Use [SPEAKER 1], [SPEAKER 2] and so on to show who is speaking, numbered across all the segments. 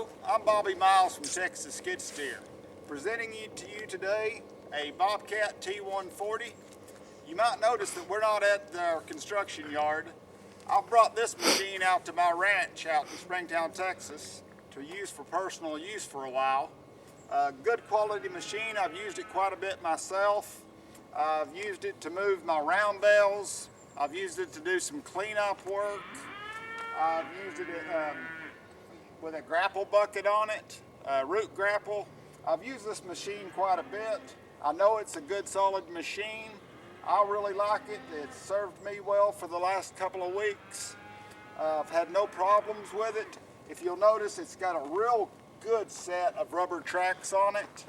[SPEAKER 1] Hello, I'm Bobby Miles from Texas Skid Steer, presenting to you today a Bobcat T140. You might notice that we're not at our construction yard. I've brought this machine out to my ranch out in Springtown, Texas to use for personal use for a while. Good quality machine. I've used it quite a bit myself. I've used it to move my round bales. I've used it to do some cleanup work. I've used it with a grapple bucket on it, root grapple. I've used this machine quite a bit. I know it's a good solid machine. I really like it. It's served me well for the last couple of weeks. I've had no problems with it. If you'll notice, it's got a real good set of rubber tracks on it.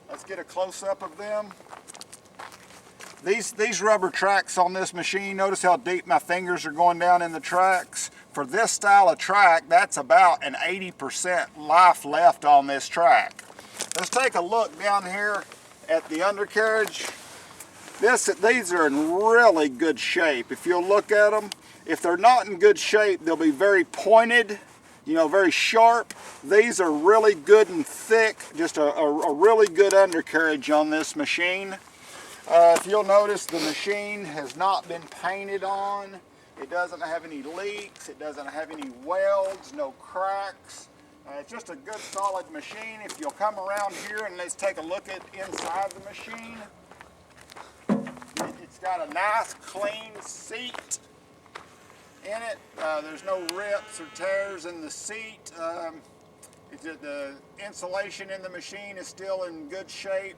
[SPEAKER 1] Let's get a close-up of them. These rubber tracks on this machine, notice how deep my fingers are going down in the tracks. For this style of track, that's about an 80% life left on this track. Let's take a look down here at the undercarriage. These are in really good shape. If you'll look at them, if they're not in good shape, they'll be very pointed, very sharp. These are really good and thick, just a really good undercarriage on this machine. If you'll notice, the machine has not been painted on. It doesn't have any leaks. It doesn't have any welds, no cracks. It's just a good solid machine. If you'll come around here and let's take a look at inside the machine. It's got a nice clean seat in it. There's no rips or tears in the seat. The insulation in the machine is still in good shape.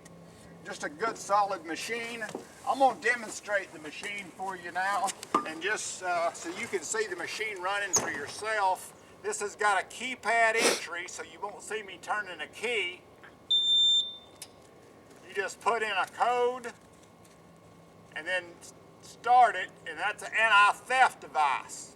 [SPEAKER 1] Just a good solid machine. I'm going to demonstrate the machine for you now, and just so you can see the machine running for yourself. This has got a keypad entry, so you won't see me turning a key. You just put in a code and then start it, and that's an anti-theft device.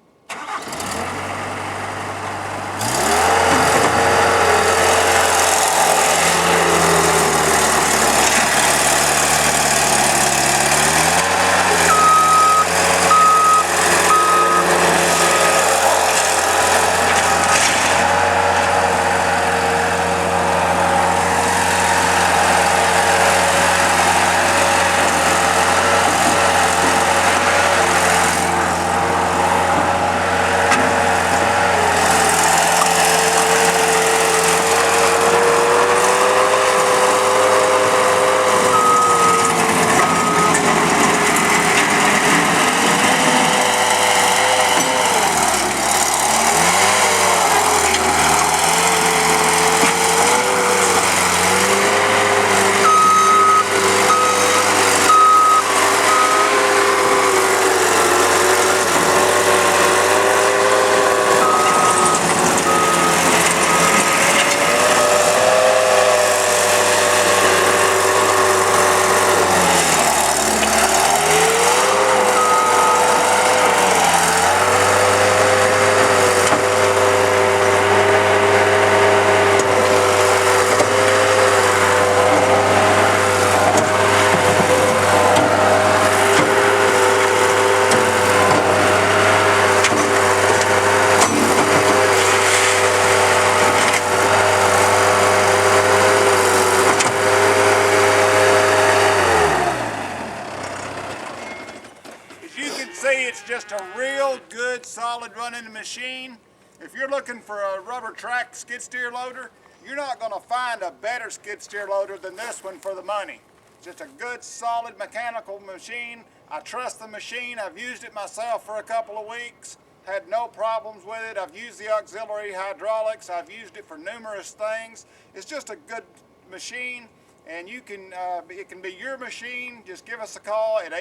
[SPEAKER 1] It's just a real good solid running machine. If you're looking for a rubber track skid steer loader, you're not going to find a better skid steer loader than this one for the money. It's just a good solid mechanical machine. I trust the machine. I've used it myself for a couple of weeks, had no problems with it. I've used the auxiliary hydraulics. I've used it for numerous things. It's just a good machine, and you can it can be your machine. Just give us a call at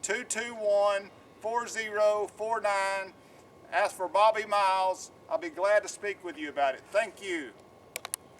[SPEAKER 1] 817-221-4049. Ask for Bobby Miles. I'll be glad to speak with you about it. Thank you.